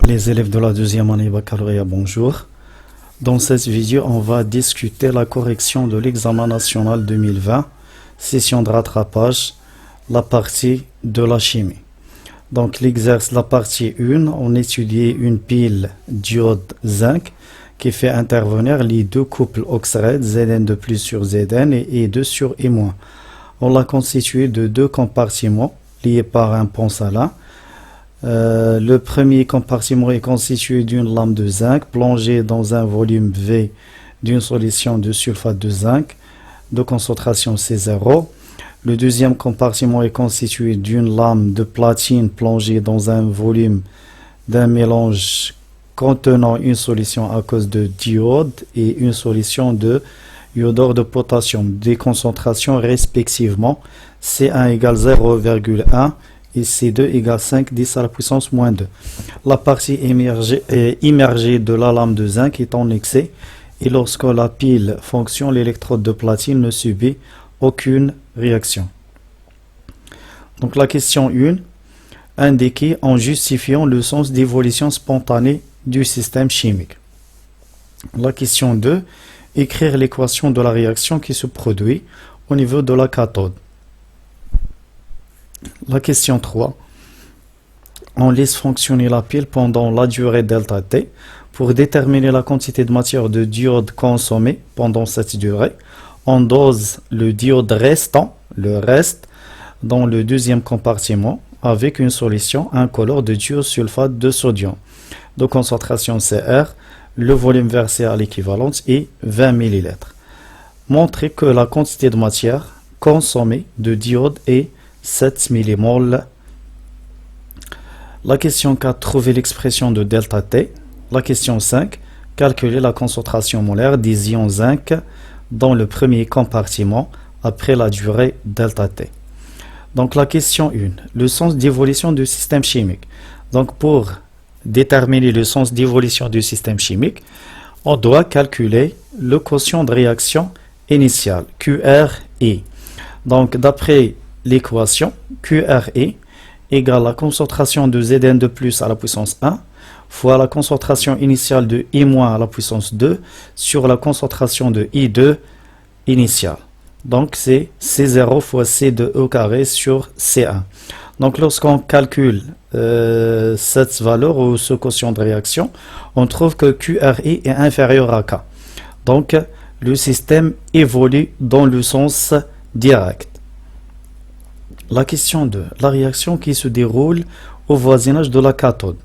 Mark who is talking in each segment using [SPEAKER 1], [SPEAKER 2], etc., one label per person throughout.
[SPEAKER 1] Les élèves de la deuxième année baccalauréat, bonjour. Dans cette vidéo, on va discuter la correction de l'examen national 2020, session de rattrapage, la partie de la chimie. Donc l'exercice, la partie 1, on étudie une pile diode zinc qui fait intervenir les deux couples oxyrèdes Zn2+ sur Zn et E2 sur E-. On l'a constitué de deux compartiments liés par un pont salin. Le premier compartiment est constitué d'une lame de zinc plongée dans un volume V d'une solution de sulfate de zinc de concentration C0. Le deuxième compartiment est constitué d'une lame de platine plongée dans un volume d'un mélange contenant une solution aqueuse de diode et une solution de iodure de potassium, des concentrations respectivement C1 égale 0,1 et C2 égale 5 10 à la puissance moins 2. La partie immergée de la lame de zinc est en excès et lorsque la pile fonctionne, l'électrode de platine ne subit aucune réaction. Donc la question 1, indiquée en justifiant le sens d'évolution spontanée du système chimique. La question 2, écrire l'équation de la réaction qui se produit au niveau de la cathode. La question 3, on laisse fonctionner la pile pendant la durée delta T pour déterminer la quantité de matière de diode consommée pendant cette durée. On dose le diode restant, le reste, dans le deuxième compartiment avec une solution incolore de thiosulfate de sodium de concentration Cr. Le volume versé à l'équivalence est 20 ml. Montrer que la quantité de matière consommée de diode est 7 mmol. La question 4, trouver l'expression de delta T. La question 5, calculer la concentration molaire des ions zinc dans le premier compartiment après la durée delta T. Donc la question 1, le sens d'évolution du système chimique. Donc pour déterminer le sens d'évolution du système chimique, on doit calculer le quotient de réaction initiale, QRE. Donc d'après l'équation, QRE égale la concentration de Zn2+ à la puissance 1 fois la concentration initiale de I- à la puissance 2 sur la concentration de I2 initiale. Donc c'est C0 fois C2E carré sur C1. Donc lorsqu'on calcule cette valeur ou ce quotient de réaction, on trouve que QRE est inférieur à K. Donc le système évolue dans le sens direct. La question 2, la réaction qui se déroule au voisinage de la cathode.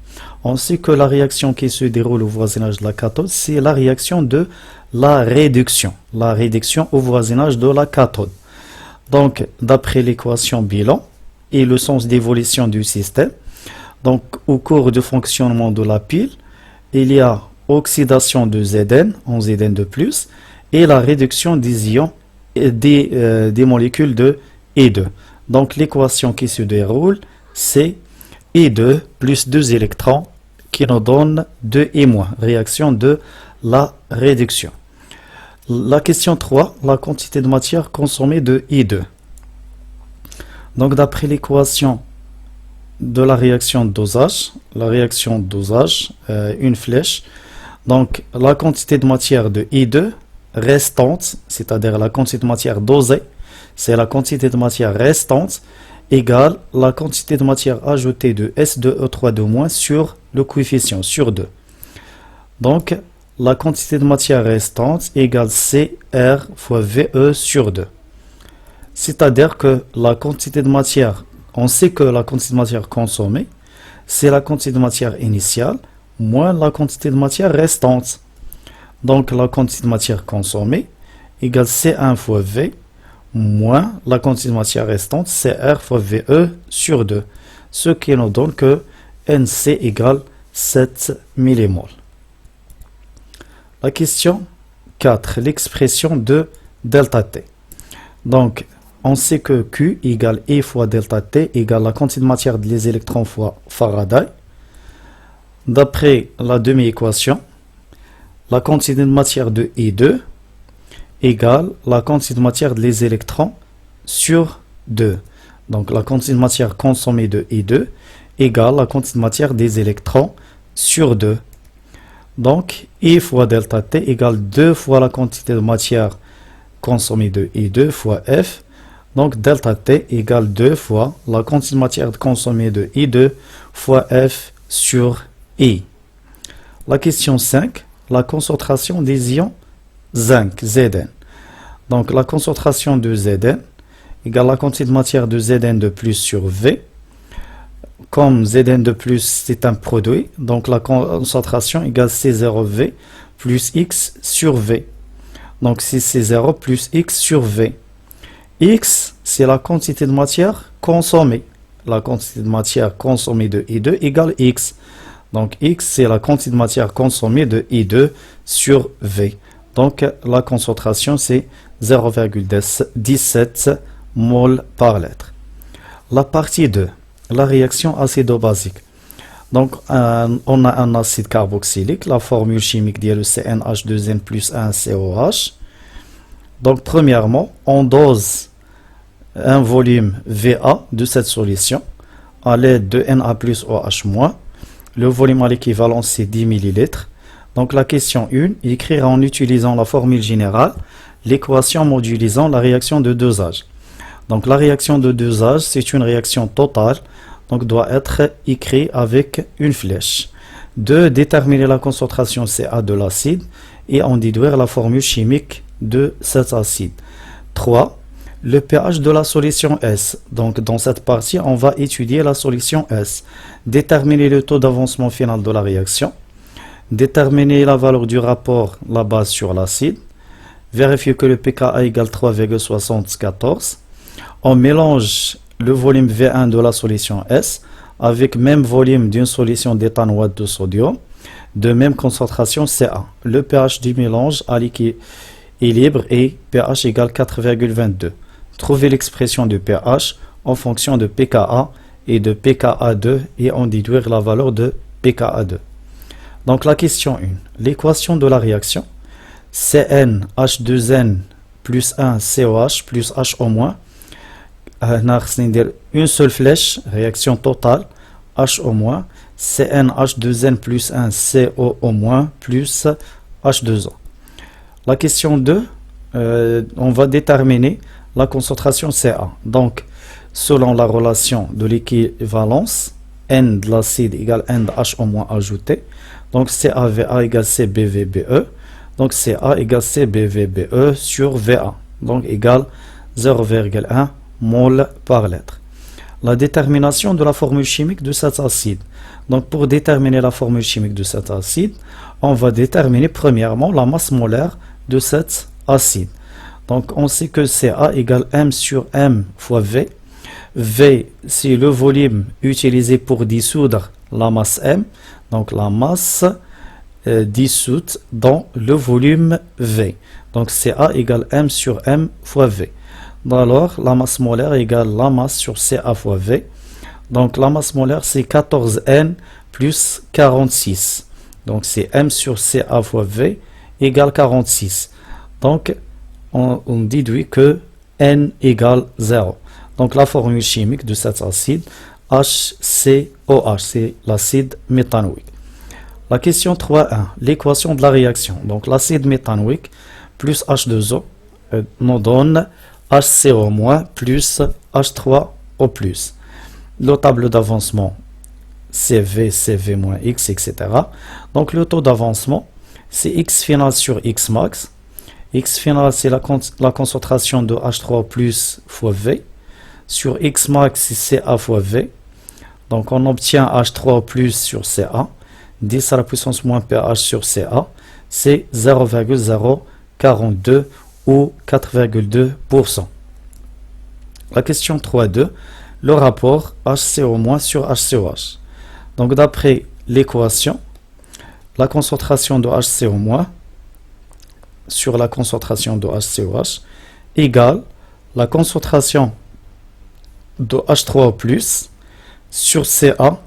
[SPEAKER 1] On sait que la réaction qui se déroule au voisinage de la cathode, c'est la réaction de la réduction au voisinage de la cathode. Donc, d'après l'équation bilan et le sens d'évolution du système, donc au cours du fonctionnement de la pile, il y a oxydation de Zn en Zn2+, et la réduction des ions et des molécules de E2. Donc l'équation qui se déroule, c'est E2 plus 2 électrons qui nous donne 2E-, réaction de la réduction. La question 3, la quantité de matière consommée de E2. Donc d'après l'équation de la réaction de dosage, une flèche, donc la quantité de matière de E2 restante, c'est-à-dire la quantité de matière dosée, c'est la quantité de matière restante égale la quantité de matière ajoutée de S2E3- sur le coefficient, sur 2. Donc, la quantité de matière restante égale CR fois VE sur 2. C'est-à-dire que la quantité de matière, on sait que la quantité de matière consommée, c'est la quantité de matière initiale moins la quantité de matière restante. Donc, la quantité de matière consommée égale C1 fois V moins la quantité de matière restante, CR fois VE sur 2, ce qui nous donne que NC égale 7 mmol. La question 4, l'expression de delta T. Donc, on sait que Q égale E fois delta T égale la quantité de matière des électrons fois Faraday. D'après la demi-équation, la quantité de matière de E2 égale la quantité de matière des électrons sur 2. Donc la quantité de matière consommée de E2 égale la quantité de matière des électrons sur 2. Donc, I fois delta T égale 2 fois la quantité de matière consommée de I2 fois F. Donc, delta T égale 2 fois la quantité de matière consommée de I2 fois F sur I. La question 5, la concentration des ions zinc, Zn. Donc, la concentration de Zn égale la quantité de matière de Zn de plus sur V. Comme Zn de plus, c'est un produit, donc la concentration égale C0V plus X sur V. Donc, c'est C0 plus X sur V. X, c'est la quantité de matière consommée. La quantité de matière consommée de I2 égale X. Donc, X, c'est la quantité de matière consommée de I2 sur V. Donc, la concentration, c'est 0,17 mol par litre. La partie 2, la réaction acido-basique. Donc, on a un acide carboxylique. La formule chimique dit le CnH2n plus 1 COH. Donc, premièrement, on dose un volume VA de cette solution à l'aide de Na plus OH-. Le volume à l'équivalent, c'est 10 ml. Donc, la question 1, écrire en utilisant la formule générale l'équation modulisant la réaction de dosage. Donc, la réaction de dosage, c'est une réaction totale, donc doit être écrit avec une flèche. 2, déterminer la concentration Ca de l'acide et en déduire la formule chimique de cet acide. 3, le pH de la solution S. Donc, dans cette partie, on va étudier la solution S. Déterminer le taux d'avancement final de la réaction. Déterminer la valeur du rapport la base sur l'acide. Vérifier que le pKa égale 3,74. On mélange le volume V1 de la solution S avec même volume d'une solution d'éthanoate de sodium de même concentration Ca. Le pH du mélange à l'équilibre est pH égale 4,22. Trouvez l'expression de pH en fonction de pKa et de pKa2 et en déduire la valeur de pKa2. Donc la question 1, l'équation de la réaction CnH2n plus 1 COH plus HO-, une seule flèche, réaction totale, HO-, CnH2n plus 1 COO- plus H2O. La question 2, on va déterminer la concentration Ca. Donc, selon la relation de l'équivalence, N de l'acide égale N de HO- ajouté. Donc, CaVa égale CbVBE. Donc, Ca égale CbVBE sur Va. Donc, égale 0,1 mol par litre. La détermination de la formule chimique de cet acide. Donc, pour déterminer la formule chimique de cet acide, on va déterminer premièrement la masse molaire de cet acide. Donc, on sait que Ca égale M sur M fois V. V, c'est le volume utilisé pour dissoudre la masse M. Donc, la masse dissoute dans le volume V. Donc, Ca égale M sur M fois V. Alors, la masse molaire égale la masse sur Ca fois V. Donc, la masse molaire, c'est 14N plus 46. Donc, c'est M sur Ca fois V égale 46. Donc, on déduit que N égale 0. Donc, la formule chimique de cet acide, HCOH, c'est l'acide méthanoïque. La question 3.1, l'équation de la réaction. Donc, l'acide méthanoïque plus H2O nous donne HCO- plus H3O+. Le tableau d'avancement, CV, CV-X, etc. Donc, le taux d'avancement, c'est X final sur X max. X final, c'est la concentration de H3O+ fois V. Sur X max, c'est Ca fois V. Donc, on obtient H3O+ sur Ca. 10 à la puissance moins pH sur Ca. C'est 0,042 ou 4,2%. La question 3.2, le rapport HCO- sur HCOH. Donc, d'après l'équation, la concentration de HCO- sur la concentration de HCOH égale la concentration de H3O+ sur Ca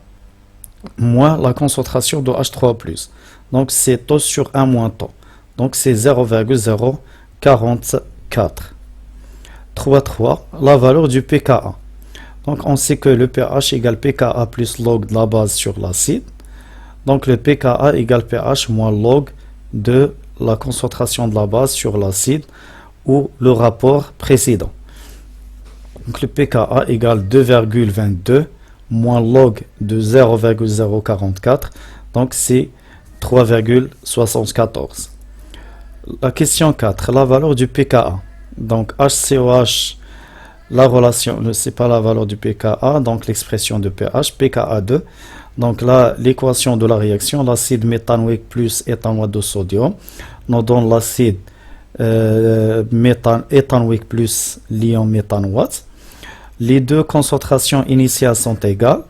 [SPEAKER 1] moins la concentration de H3O+. Donc, c'est taux sur 1 moins taux. Donc, c'est 0,044. 3.3, la valeur du pKa. Donc, on sait que le pH égale pKa plus log de la base sur l'acide. Donc le pKa égale pH moins log de la concentration de la base sur l'acide ou le rapport précédent. Donc le pKa égale 2,22 moins log de 0,044, donc c'est 3,74. La question 4, la valeur du pKa. Donc HCOH, la relation, c'est pas la valeur du pKa, donc l'expression de pH, pKa2. Donc là, l'équation de la réaction, l'acide méthanoïque plus éthanoate de sodium nous donne l'acide éthanoïque plus l'ion méthanoate. Les deux concentrations initiales sont égales,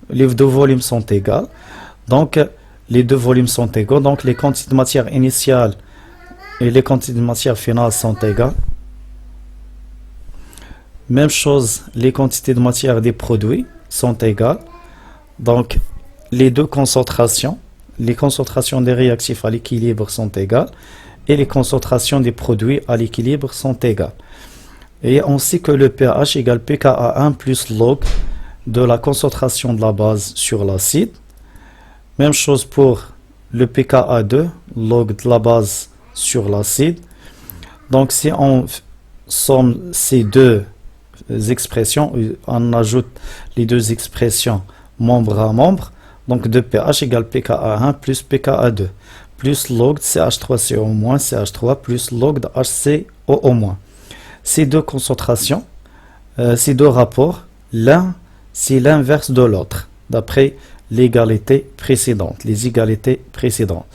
[SPEAKER 1] les deux volumes sont égaux, donc les deux volumes sont égaux, donc les quantités de matière initiale et les quantités de matière finale sont égales. Même chose, les quantités de matière des produits sont égales. Donc, les deux concentrations, les concentrations des réactifs à l'équilibre sont égales et les concentrations des produits à l'équilibre sont égales. Et on sait que le pH égale pKa1 plus log de la concentration de la base sur l'acide. Même chose pour le pKa2, log de la base sur l'acide. Donc, si on somme ces deux expressions, on ajoute les deux expressions membre à membre, donc de pH égale pKa1 plus pKa2 plus log de CH3CO- CH3 plus log de HCOO-. Ces deux concentrations, ces deux rapports, l'un c'est l'inverse de l'autre d'après l'égalité précédente, les égalités précédentes.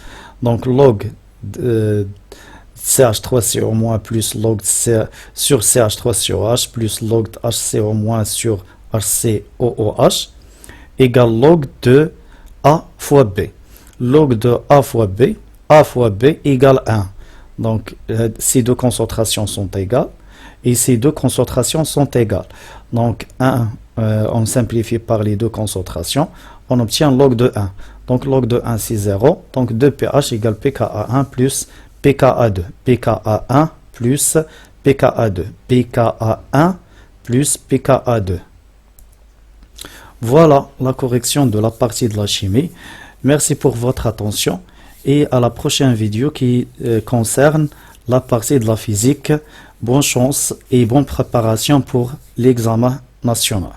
[SPEAKER 1] Donc log de CH3CO- plus log sur CH3COH plus log de HCO- sur HCOOH égale log de A fois B. Log de A fois B égale 1. Donc ces deux concentrations sont égales et ces deux concentrations sont égales. Donc 1, on simplifie par les deux concentrations, on obtient log de 1. Donc log de 1 c'est 0. Donc 2pH égale pKa1 plus pKa2. pKa1 plus pKa2. pKa1 plus pKa2. Voilà la correction de la partie de la chimie. Merci pour votre attention et à la prochaine vidéo qui concerne la partie de la physique. Bonne chance et bonne préparation pour l'examen national.